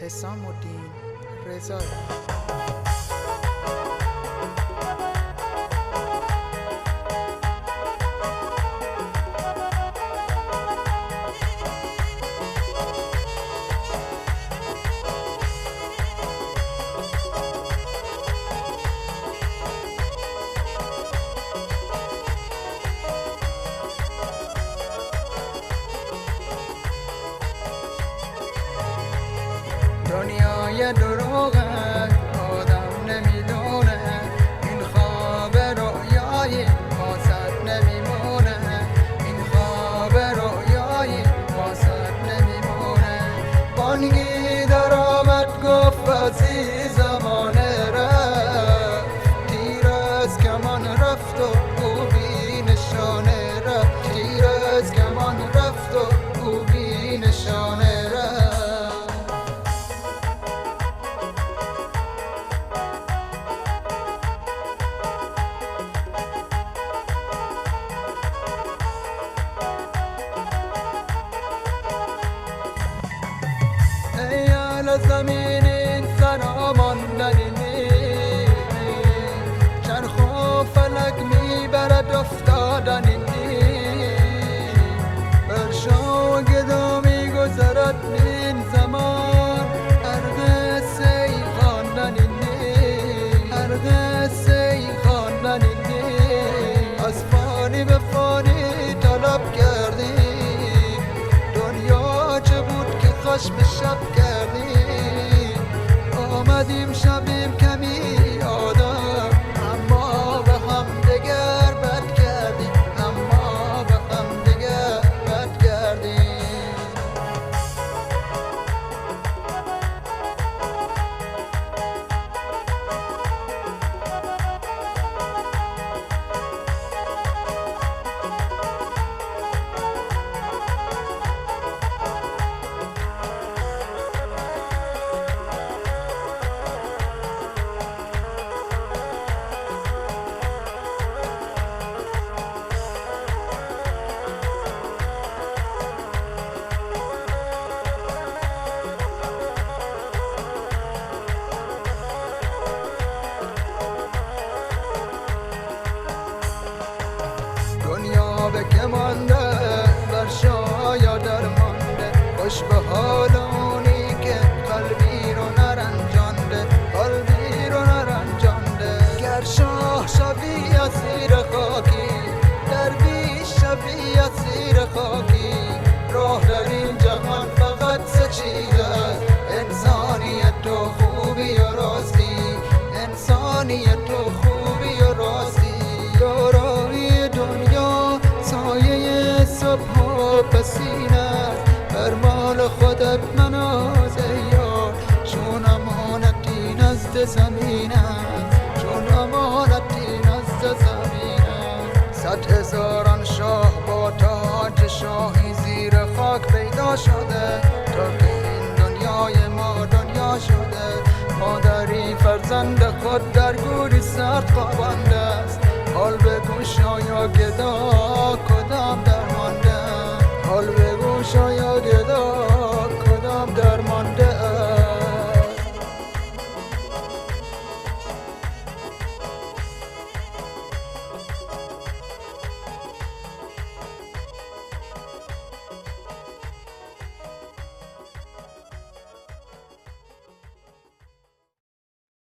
حسام الدین رضایی. دنیای دروغه آدم نمیدونه، این خواب رویایی واسط نمیمونه، این خواب رویایی واسط نمیمونه. بانگی در آمد گفت بازی زمانه رفت، تیر از کمان رفت و او بی نشانه رفت، تیر از کمان رفت و او بی نشانه رفت. زمین این سرا ماندنی نیست، چرخ و فلک میبرد افتادنی نیست، بر شو گدا میگذرد این زمان، هر قصه ای خواندنی نیست، هر قصه ای خواندنی نیست. از فانی به فانی طلب کردیم، دنیا چه بود که خوش به شب کردیم، آمدیم شبیم کمی آدم، اما به هم دگر بد کردیم، اما به هم دگر بد کردیم. دنیا به که مانده، بر شاید درمانده، خوش به حال اونی که قلبی رو نرنجانده، قلبی رو نرنجانده. گر شاه شوی اسیر خاکی، درویش شوی اسیر خاکی، راه در این جهان فقط سچیده، انسانیت و خوبی و راستی، انسانیت و خوبی و راستی. دارای دنیا سایه صبح و پسینه، بر مال خودت مناز یار، چون امانتی نزد زمینه، چون امانتی نزد زمینه. 100,000 شاه با تاج شاهی زیر خاک پیدا شده، تا که این دنیای ما دنیا شده. مادری فرزند خود در گوری سرد خوابانده،